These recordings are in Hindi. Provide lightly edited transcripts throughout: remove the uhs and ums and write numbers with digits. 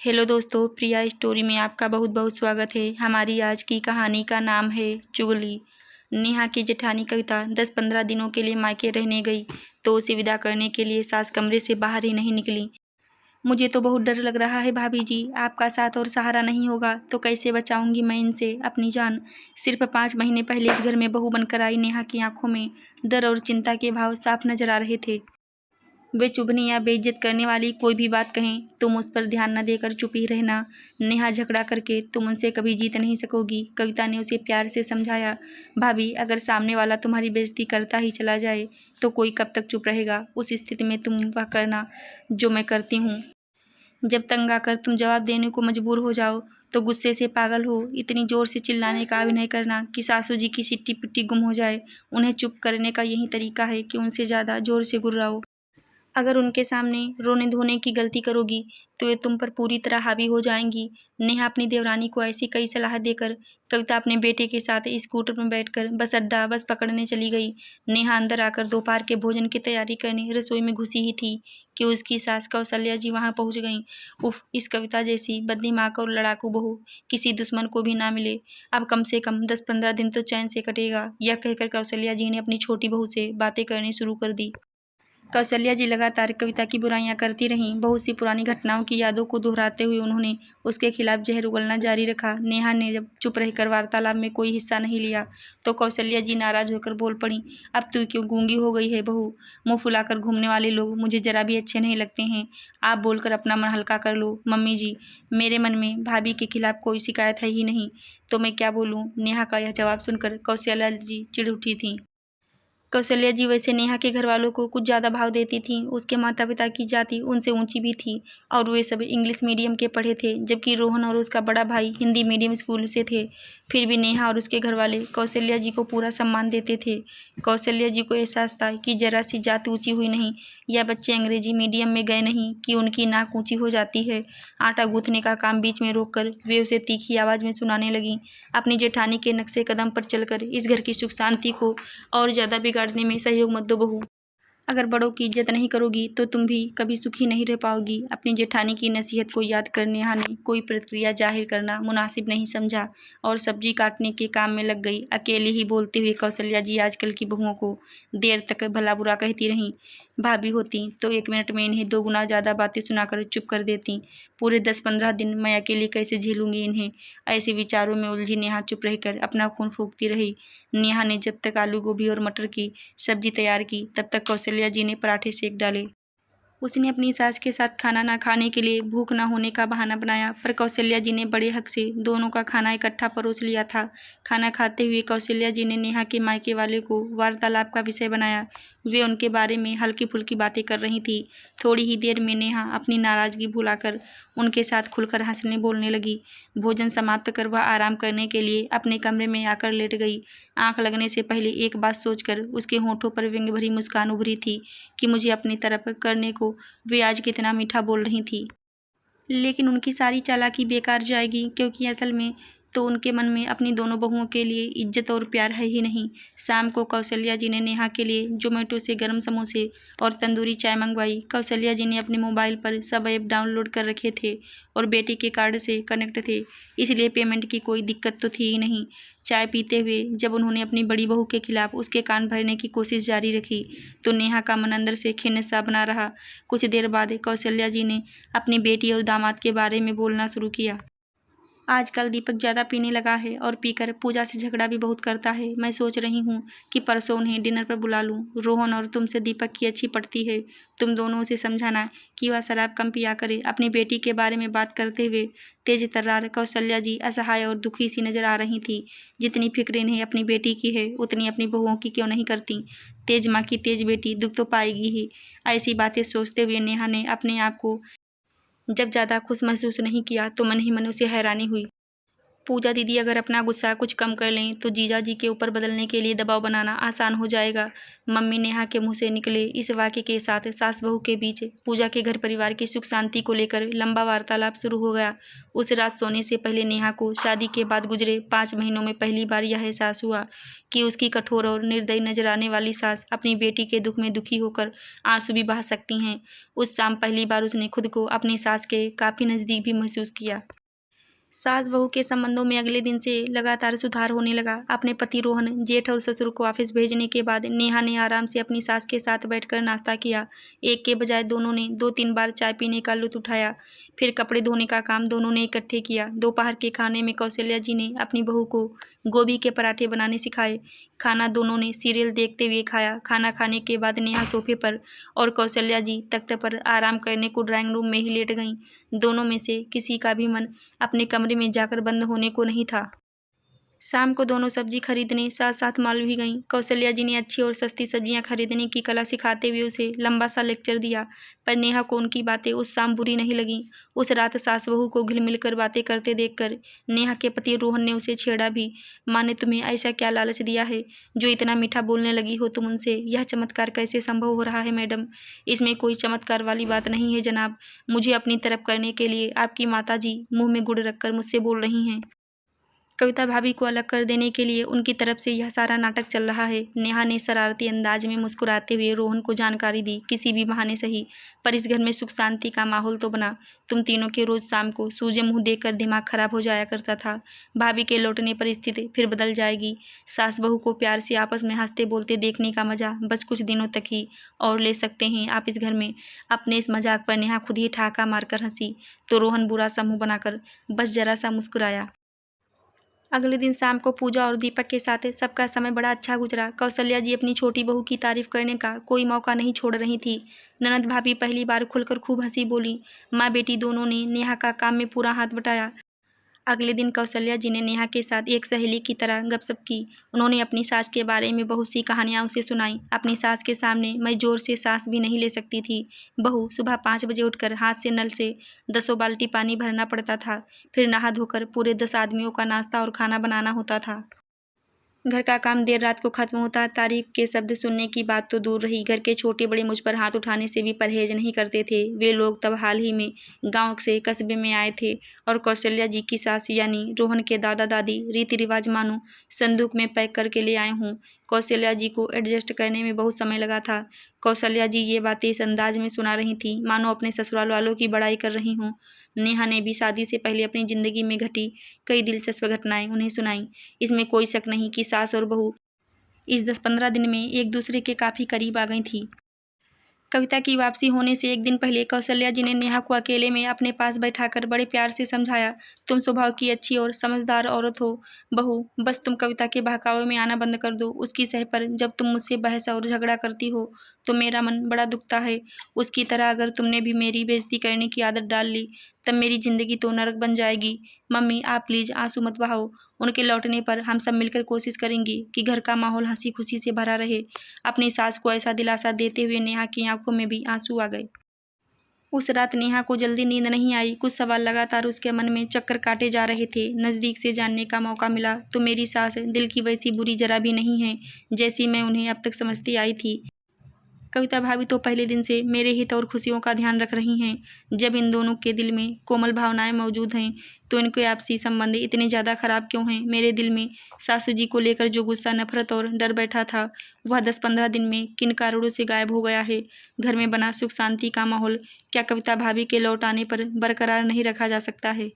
हेलो दोस्तों, प्रिया स्टोरी में आपका बहुत बहुत स्वागत है। हमारी आज की कहानी का नाम है चुगली। नेहा की जेठानी कविता 10-15 दिनों के लिए मायके रहने गई तो उसे विदा करने के लिए सास कमरे से बाहर ही नहीं निकली। मुझे तो बहुत डर लग रहा है भाभी जी, आपका साथ और सहारा नहीं होगा तो कैसे बचाऊंगी मैं इनसे अपनी जान। सिर्फ 5 महीने पहले इस घर में बहू बनकर आई नेहा की आंखों में डर और चिंता के भाव साफ नजर आ रहे थे। वे चुभने या बेइज्जत करने वाली कोई भी बात कहें तुम उस पर ध्यान न देकर चुप ही रहना। नेहा झगड़ा करके तुम उनसे कभी जीत नहीं सकोगी, कविता ने उसे प्यार से समझाया। भाभी, अगर सामने वाला तुम्हारी बेइज्जती करता ही चला जाए तो कोई कब तक चुप रहेगा। उस स्थिति में तुम वह करना जो मैं करती हूँ। जब तंग आकर तुम जवाब देने को मजबूर हो जाओ तो गुस्से से पागल हो इतनी जोर से चिल्लाने का अभिनय करना कि सासू जी की सिट्टी पिट्टी गुम हो जाए। उन्हें चुप करने का यही तरीका है कि उनसे ज़्यादा जोर से गुर्राओ। अगर उनके सामने रोने धोने की गलती करोगी तो ये तुम पर पूरी तरह हावी हो जाएंगी। नेहा अपनी देवरानी को ऐसी कई सलाह देकर कविता अपने बेटे के साथ स्कूटर में बैठकर बस पकड़ने चली गई। नेहा अंदर आकर दोपहर के भोजन की तैयारी करने रसोई में घुसी ही थी कि उसकी सास कौशल्या जी वहां पहुंच गईं। उफ, इस कविता जैसी बददिमाग और लड़ाकू बहू किसी दुश्मन को भी ना मिले। अब कम से कम 10-15 दिन तो चैन से कटेगा। यह कहकर कौशल्या जी ने अपनी छोटी बहू से बातें करनी शुरू कर दी। कौशल्या जी लगातार कविता की बुराइयां करती रहीं। बहुत सी पुरानी घटनाओं की यादों को दोहराते हुए उन्होंने उसके खिलाफ जहर उगलना जारी रखा। नेहा ने जब चुप रहकर वार्तालाप में कोई हिस्सा नहीं लिया तो कौशल्या जी नाराज होकर बोल पड़ी। अब तू क्यों गूंगी हो गई है बहू? मुंह फुलाकर घूमने वाले लोग मुझे जरा भी अच्छे नहीं लगते हैं। आप बोलकर अपना मन हल्का कर लो। मम्मी जी, मेरे मन में भाभी के खिलाफ कोई शिकायत है ही नहीं, तो मैं क्या बोलूं? नेहा का यह जवाब सुनकर कौशल्या जी चिढ़ उठी थी। कौशल्या जी वैसे नेहा के घर वालों को कुछ ज़्यादा भाव देती थीं। उसके माता पिता की जाति उनसे ऊंची भी थी और वे सब इंग्लिश मीडियम के पढ़े थे, जबकि रोहन और उसका बड़ा भाई हिंदी मीडियम स्कूल से थे। फिर भी नेहा और उसके घर वाले कौशल्या जी को पूरा सम्मान देते थे। कौशल्या जी को एहसास था कि जरा सी जात ऊंची हुई नहीं या बच्चे अंग्रेजी मीडियम में गए नहीं कि उनकी नाक ऊंची हो जाती है। आटा गूंथने का काम बीच में रोककर वे उसे तीखी आवाज़ में सुनाने लगीं। अपनी जेठानी के नक्शे कदम पर चलकर इस घर की सुख शांति को और ज़्यादा बिगाड़ने में सहयोग मत दो बहू। अगर बड़ों की इज्जत नहीं करोगी तो तुम भी कभी सुखी नहीं रह पाओगी। अपनी जेठानी की नसीहत को याद कर नेहा ने कोई प्रतिक्रिया जाहिर करना मुनासिब नहीं समझा और सब्जी काटने के काम में लग गई। अकेली ही बोलते हुए कौशल्या जी आजकल की बहुओं को देर तक भला बुरा कहती रहीं। भाभी होती तो 1 मिनट में इन्हें 2 गुना ज़्यादा बातें सुनाकर चुप कर देती। पूरे 10-15 दिन मैं अकेली कैसे झेलूंगी इन्हें? ऐसे विचारों में उलझी नेहा चुप रहकर अपना खून फूंकती रही। नेहा ने जब तक आलू गोभी और मटर की सब्जी तैयार की तब तक कौशल्या जी ने पराठे सेक डाले। उसने अपनी सास के साथ खाना ना खाने के लिए भूख ना होने का बहाना बनाया, पर कौशल्या जी ने बड़े हक से दोनों का खाना इकट्ठा परोस लिया था। खाना खाते हुए कौशल्या जी ने नेहा के मायके वाले को वार्तालाप का विषय बनाया। वे उनके बारे में हल्की फुल्की बातें कर रही थी। थोड़ी ही देर में नेहा अपनी नाराजगी भुलाकर उनके साथ खुलकर हंसने बोलने लगी। भोजन समाप्त कर वह आराम करने के लिए अपने कमरे में आकर लेट गई। आंख लगने से पहले एक बात सोचकर उसके होठों पर व्यंग भरी मुस्कान उभरी थी कि मुझे अपनी तरफ करने को वे आज कितना मीठा बोल रही थी। लेकिन उनकी सारी चालाकी बेकार जाएगी, क्योंकि असल में तो उनके मन में अपनी दोनों बहुओं के लिए इज्जत और प्यार है ही नहीं। शाम को कौशल्या जी ने नेहा के लिए जोमेटो से गर्म समोसे और तंदूरी चाय मंगवाई। कौशल्या जी ने अपने मोबाइल पर सब ऐप डाउनलोड कर रखे थे और बेटे के कार्ड से कनेक्ट थे, इसलिए पेमेंट की कोई दिक्कत तो थी ही नहीं। चाय पीते हुए जब उन्होंने अपनी बड़ी बहू के खिलाफ उसके कान भरने की कोशिश जारी रखी तो नेहा का मन अंदर से खिन्न सा बना रहा। कुछ देर बाद कौशल्या जी ने अपनी बेटी और दामाद के बारे में बोलना शुरू किया। आजकल दीपक ज़्यादा पीने लगा है और पीकर पूजा से झगड़ा भी बहुत करता है। मैं सोच रही हूँ कि परसों उन्हें डिनर पर बुला लूँ। रोहन और तुमसे दीपक की अच्छी पड़ती है। तुम दोनों उसे समझाना कि वह शराब कम पिया करे। अपनी बेटी के बारे में बात करते हुए तेज तर्रार कौशल्या जी असहाय और दुखी सी नजर आ रही थी। जितनी फिक्र इन्हें अपनी बेटी की है उतनी अपनी बहुओं की क्यों नहीं करती। तेज माँ की तेज बेटी दुख तो पाएगी ही। ऐसी बातें सोचते हुए नेहा ने अपने आप को जब ज़्यादा खुश महसूस नहीं किया तो मन ही मन उसे हैरानी हुई। पूजा दीदी अगर अपना गुस्सा कुछ कम कर लें तो जीजा जी के ऊपर बदलने के लिए दबाव बनाना आसान हो जाएगा। मम्मी नेहा के मुंह से निकले इस वाक्य के साथ सास बहू के बीच पूजा के घर परिवार की सुख शांति को लेकर लंबा वार्तालाप शुरू हो गया। उस रात सोने से पहले नेहा को शादी के बाद गुजरे 5 महीनों में पहली बार यह एहसास हुआ कि उसकी कठोर और निर्दयी नजर आने वाली सास अपनी बेटी के दुख में दुखी होकर आंसू भी बहा सकती हैं। उस शाम पहली बार उसने खुद को अपनी सास के काफ़ी नज़दीक भी महसूस किया। सास बहू के संबंधों में अगले दिन से लगातार सुधार होने लगा। अपने पति रोहन, जेठ और ससुर को ऑफिस भेजने के बाद नेहा ने आराम से अपनी सास के साथ बैठकर नाश्ता किया। एक के बजाय दोनों ने 2-3 बार चाय पीने का लुत्फ उठाया। फिर कपड़े धोने का काम दोनों ने इकट्ठे किया। दोपहर के खाने में कौशल्या जी ने अपनी बहू को गोभी के पराठे बनाने सिखाए। खाना दोनों ने सीरियल देखते हुए खाया। खाना खाने के बाद नेहा सोफे पर और कौशल्या जी तख्त पर आराम करने को ड्राइंग रूम में ही लेट गईं। दोनों में से किसी का भी मन अपने कमरे में जाकर बंद होने को नहीं था। शाम को दोनों सब्जी खरीदने साथ साथ मॉल भी गईं। कौशल्या जी ने अच्छी और सस्ती सब्जियां खरीदने की कला सिखाते हुए उसे लंबा सा लेक्चर दिया, पर नेहा को उनकी बातें उस शाम बुरी नहीं लगीं। उस रात सास बहू को घुल मिलकर बातें करते देखकर नेहा के पति रोहन ने उसे छेड़ा भी। माँ ने तुम्हें ऐसा क्या लालच दिया है जो इतना मीठा बोलने लगी हो तुम उनसे? यह चमत्कार कैसे संभव हो रहा है मैडम? इसमें कोई चमत्कार वाली बात नहीं है जनाब। मुझे अपनी तरफ करने के लिए आपकी माता जी मुँह में गुड़ रखकर मुझसे बोल रही हैं। कविता भाभी को अलग कर देने के लिए उनकी तरफ से यह सारा नाटक चल रहा है। नेहा ने शरारती अंदाज में मुस्कुराते हुए रोहन को जानकारी दी। किसी भी बहाने सही, पर इस घर में सुख शांति का माहौल तो बना। तुम तीनों के रोज शाम को सूजे मुंह देखकर दिमाग खराब हो जाया करता था। भाभी के लौटने पर स्थिति फिर बदल जाएगी। सास बहू को प्यार से आपस में हंसते बोलते देखने का मजा बस कुछ दिनों तक ही और ले सकते हैं आप इस घर में। अपने इस मजाक पर नेहा खुद ही ठहाका मारकर हंसी तो रोहन बुरा सा मुंह बनाकर बस जरा सा मुस्कुराया। अगले दिन शाम को पूजा और दीपक के साथ सबका समय बड़ा अच्छा गुजरा। कौशल्या जी अपनी छोटी बहू की तारीफ करने का कोई मौका नहीं छोड़ रही थी। ननद भाभी पहली बार खुलकर खूब हंसी बोली। माँ बेटी दोनों ने नेहा का काम में पूरा हाथ बटाया। अगले दिन कौशल्या जी ने नेहा के साथ एक सहेली की तरह गपशप की। उन्होंने अपनी सास के बारे में बहुत सी कहानियां उसे सुनाई। अपनी सास के सामने मैं जोर से सांस भी नहीं ले सकती थी। बहू सुबह 5 बजे उठकर हाथ से नल से 10 बाल्टी पानी भरना पड़ता था। फिर नहा धोकर पूरे 10 आदमियों का नाश्ता और खाना बनाना होता था। घर का काम देर रात को खत्म होता। तारीफ के शब्द सुनने की बात तो दूर रही, घर के छोटे बड़े मुझ पर हाथ उठाने से भी परहेज नहीं करते थे। वे लोग तब हाल ही में गांव से कस्बे में आए थे और कौशल्या जी की सास यानी रोहन के दादा दादी रीति रिवाज मानो संदूक में पैक करके ले आए हों। कौशल्या जी को एडजस्ट करने में बहुत समय लगा था। कौशल्या जी ये बातें इस अंदाज में सुना रही थी मानो अपने ससुराल वालों की बड़ाई कर रही हों। नेहा ने भी शादी से पहले अपनी जिंदगी में घटी कई दिलचस्प घटनाएं उन्हें सुनाई। इसमें कोई शक नहीं कि सास और बहू इस 10-15 दिन में एक दूसरे के काफ़ी करीब आ गई थी। कविता की वापसी होने से एक दिन पहले कौशल्या जी ने नेहा को अकेले में अपने पास बैठाकर बड़े प्यार से समझाया, तुम स्वभाव की अच्छी और समझदार औरत हो बहू, बस तुम कविता के बहकावे में आना बंद कर दो। उसकी सह पर जब तुम मुझसे बहस और झगड़ा करती हो तो मेरा मन बड़ा दुखता है। उसकी तरह अगर तुमने भी मेरी बेइज्जती करने की आदत डाल ली तब मेरी जिंदगी तो नरक बन जाएगी। मम्मी आप प्लीज़ आंसू मत बहाओ। उनके लौटने पर हम सब मिलकर कोशिश करेंगे कि घर का माहौल हंसी खुशी से भरा रहे। अपनी सास को ऐसा दिलासा देते हुए नेहा की आंखों में भी आंसू आ गए। उस रात नेहा को जल्दी नींद नहीं आई। कुछ सवाल लगातार उसके मन में चक्कर काटे जा रहे थे। नज़दीक से जानने का मौका मिला तो मेरी सास दिल की वैसी बुरी जरा भी नहीं है जैसी मैं उन्हें अब तक समझती आई थी। कविता भाभी तो पहले दिन से मेरे हित और खुशियों का ध्यान रख रही हैं। जब इन दोनों के दिल में कोमल भावनाएं मौजूद हैं तो इनके आपसी संबंध इतने ज़्यादा खराब क्यों हैं? मेरे दिल में सासू जी को लेकर जो गुस्सा, नफरत और डर बैठा था वह 10-15 दिन में किन कारणों से गायब हो गया है? घर में बना सुख शांति का माहौल क्या कविता भाभी के लौट आने पर बरकरार नहीं रखा जा सकता है?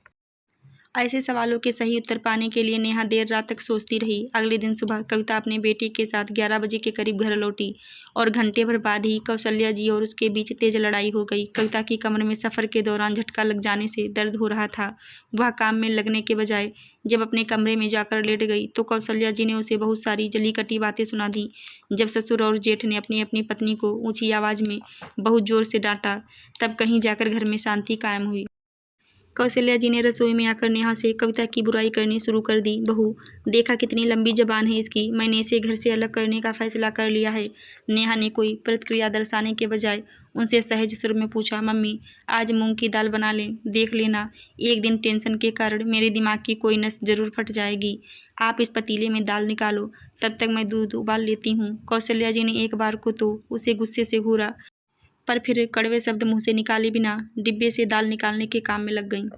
ऐसे सवालों के सही उत्तर पाने के लिए नेहा देर रात तक सोचती रही। अगले दिन सुबह कविता अपने बेटे के साथ 11 बजे के करीब घर लौटी और घंटे भर बाद ही कौशल्या जी और उसके बीच तेज लड़ाई हो गई। कविता की कमर में सफ़र के दौरान झटका लग जाने से दर्द हो रहा था। वह काम में लगने के बजाय जब अपने कमरे में जाकर लेट गई तो कौशल्या जी ने उसे बहुत सारी जली कटी बातें सुना दी। जब ससुर और जेठ ने अपनी अपनी पत्नी को ऊंची आवाज़ में बहुत जोर से डांटा तब कहीं जाकर घर में शांति कायम हुई। कौशल्या जी ने रसोई में आकर नेहा से कविता की बुराई करनी शुरू कर दी। बहू, देखा कितनी लंबी जबान है इसकी, मैंने इसे घर से अलग करने का फैसला कर लिया है। नेहा ने कोई प्रतिक्रिया दर्शाने के बजाय उनसे सहज सुर में पूछा, मम्मी आज मूंग की दाल बना लें, देख लेना एक दिन टेंशन के कारण मेरे दिमाग की कोई नस जरूर फट जाएगी। आप इस पतीले में दाल निकालो, तब तक मैं दूध उबाल लेती हूँ। कौशल्या जी ने एक बार को तो उसे गुस्से से घूरा, पर फिर कड़वे शब्द मुंह से निकाले बिना डिब्बे से दाल निकालने के काम में लग गईं।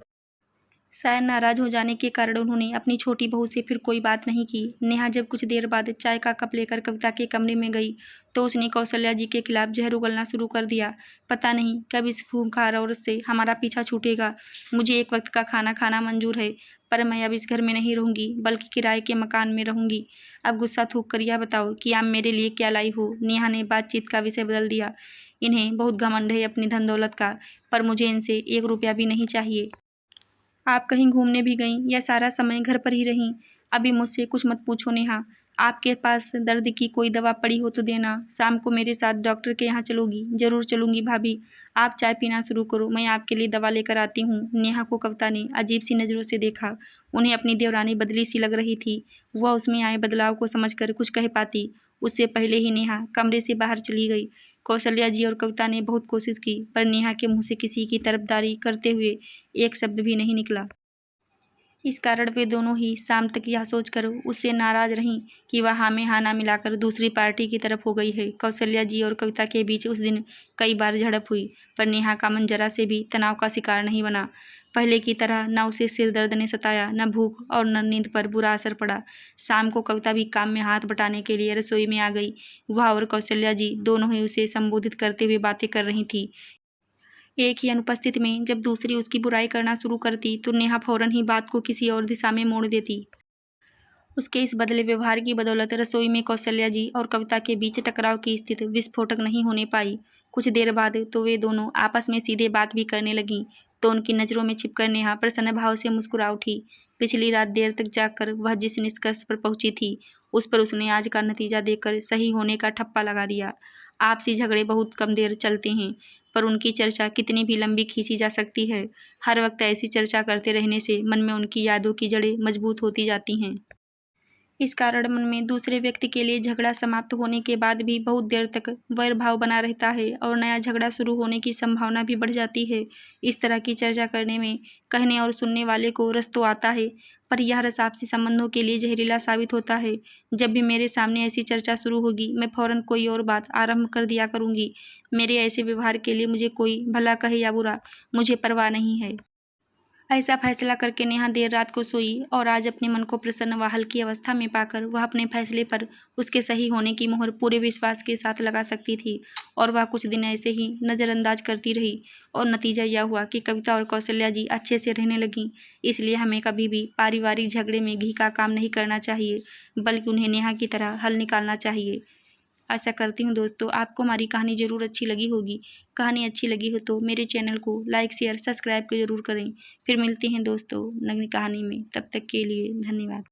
शायद नाराज हो जाने के कारण उन्होंने अपनी छोटी बहू से फिर कोई बात नहीं की। नेहा जब कुछ देर बाद चाय का कप लेकर कविता के कमरे में गई तो उसने कौशल्या जी के खिलाफ जहर उगलना शुरू कर दिया। पता नहीं कब इस खूंखार औरत से हमारा पीछा छूटेगा। मुझे एक वक्त का खाना खाना मंजूर है, पर मैं अब इस घर में नहीं रहूंगी, बल्कि किराए के मकान में रहूंगी। अब गुस्सा थूक कर यह बताओ कि आप मेरे लिए क्या लाई हो। नेहा ने बातचीत का विषय बदल दिया। इन्हें बहुत घमंड है अपनी धन दौलत का, पर मुझे इनसे 1 रुपया भी नहीं चाहिए। आप कहीं घूमने भी गईं या सारा समय घर पर ही रहीं? अभी मुझसे कुछ मत पूछो नेहा। आपके पास दर्द की कोई दवा पड़ी हो तो देना। शाम को मेरे साथ डॉक्टर के यहाँ चलोगी? जरूर चलूंगी भाभी। आप चाय पीना शुरू करो, मैं आपके लिए दवा लेकर आती हूँ। नेहा को कविता ने अजीब सी नज़रों से देखा। उन्हें अपनी देवरानी बदली सी लग रही थी। वह उसमें आए बदलाव को समझकर कुछ कह पाती, उससे पहले ही नेहा कमरे से बाहर चली गई। कौशल्या जी और कविता ने बहुत कोशिश की, पर नेहा के मुंह से किसी की तरफदारी करते हुए एक शब्द भी नहीं निकला। इस कारण वे दोनों ही शाम तक यह सोचकर उससे नाराज रहीं कि वह हाँ में हाँ ना मिलाकर दूसरी पार्टी की तरफ हो गई है। कौशल्या जी और कविता के बीच उस दिन कई बार झड़प हुई, पर नेहा का मन जरा से भी तनाव का शिकार नहीं बना। पहले की तरह न उसे सिर दर्द ने सताया, न भूख और न नींद पर बुरा असर पड़ा। शाम को कविता भी काम में हाथ बटाने के लिए रसोई में आ गई। वह और कौशल्या जी दोनों ही उसे संबोधित करते हुए बातें कर रही थी। एक ही अनुपस्थिति में जब दूसरी उसकी बुराई करना शुरू करती तो नेहा फौरन ही बात को किसी और दिशा में मोड़ देती। उसके इस बदले व्यवहार की बदौलत रसोई में कौशल्या जी और कविता के बीच टकराव की स्थिति विस्फोटक नहीं होने पाई। कुछ देर बाद तो वे दोनों आपस में सीधे बात भी करने लगीं, तो उनकी नज़रों में छिपकर नेहा प्रसन्न भाव से मुस्कुरा उठी। पिछली रात देर तक जागकर वह जिस निष्कर्ष पर पहुंची थी, उस पर उसने आज का नतीजा देखकर सही होने का ठप्पा लगा दिया। आपसी झगड़े बहुत कम देर चलते हैं, पर उनकी चर्चा कितनी भी लंबी खींची जा सकती है। हर वक्त ऐसी चर्चा करते रहने से मन में उनकी यादों की जड़ें मजबूत होती जाती हैं। इस कारण मन में दूसरे व्यक्ति के लिए झगड़ा समाप्त होने के बाद भी बहुत देर तक वैर भाव बना रहता है और नया झगड़ा शुरू होने की संभावना भी बढ़ जाती है। इस तरह की चर्चा करने में कहने और सुनने वाले को रस तो आता है, पर यह रस आपसी संबंधों के लिए जहरीला साबित होता है। जब भी मेरे सामने ऐसी चर्चा शुरू होगी, मैं फौरन कोई और बात आरंभ कर दिया करूंगी। मेरे ऐसे व्यवहार के लिए मुझे कोई भला कहे या बुरा, मुझे परवाह नहीं है। ऐसा फैसला करके नेहा देर रात को सोई और आज अपने मन को प्रसन्न व हल्की अवस्था में पाकर वह अपने फैसले पर उसके सही होने की मोहर पूरे विश्वास के साथ लगा सकती थी। और वह कुछ दिन ऐसे ही नज़रअंदाज करती रही और नतीजा यह हुआ कि कविता और कौशल्या जी अच्छे से रहने लगीं। इसलिए हमें कभी भी पारिवारिक झगड़े में घी का काम नहीं करना चाहिए, बल्कि उन्हें नेहा की तरह हल निकालना चाहिए। आशा करती हूँ दोस्तों आपको हमारी कहानी ज़रूर अच्छी लगी होगी। कहानी अच्छी लगी हो तो मेरे चैनल को लाइक शेयर सब्सक्राइब ज़रूर करें। फिर मिलते हैं दोस्तों नई कहानी में, तब तक के लिए धन्यवाद।